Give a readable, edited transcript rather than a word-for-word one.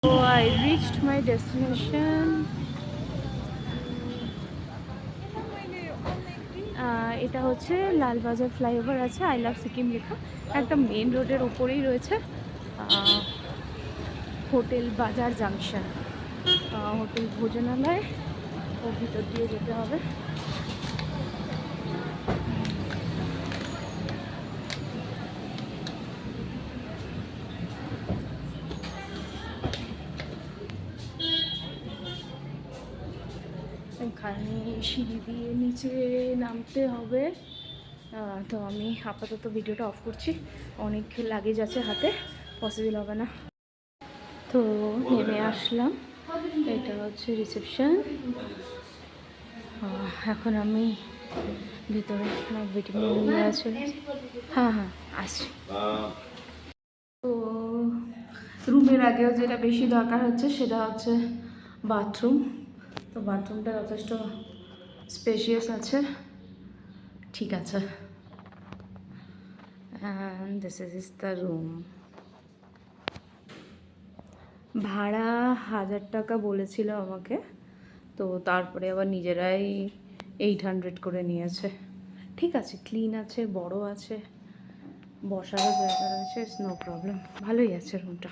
So I reached my destination. এটা হচ্ছে Lalbazar flyover আছে, আই লাভ সিকিম লেখা, একটা মেন রোডের ওপরেই রয়েছে হোটেল বাজার জাংশন, হোটেল ভোজনালয়, ও ভিতর দিয়ে যেতে হবে। এখানে সিঁড়ি দিয়ে নিচে নামতে হবে। তো আমি আপাতত ভিডিওটা অফ করছি, অনেক লাগেজ আছে হাতে, পসিবল হবে না। তো নেমে আসলাম, এটা হচ্ছে রিসেপশন। এখন আমি ভিতরে ওয়েটিং রুমে আছে। হ্যাঁ হ্যাঁ আসছি। তো রুমের আগেও যেটা বেশি দরকার হচ্ছে সেটা হচ্ছে বাথরুম। তো বাথরুমটা যথেষ্ট স্পেশিয়াস আছে, ঠিক আছে। And this is the room. ভাড়া 1000 টাকা বলেছিল আমাকে, তো তারপরে আবার নিজেরাই 800 করে নিয়েছে। ঠিক আছে, ক্লিন আছে, বড় আছে, বসারও জায়গা রয়েছে, নো প্রবলেম, ভালোই আছে রুমটা।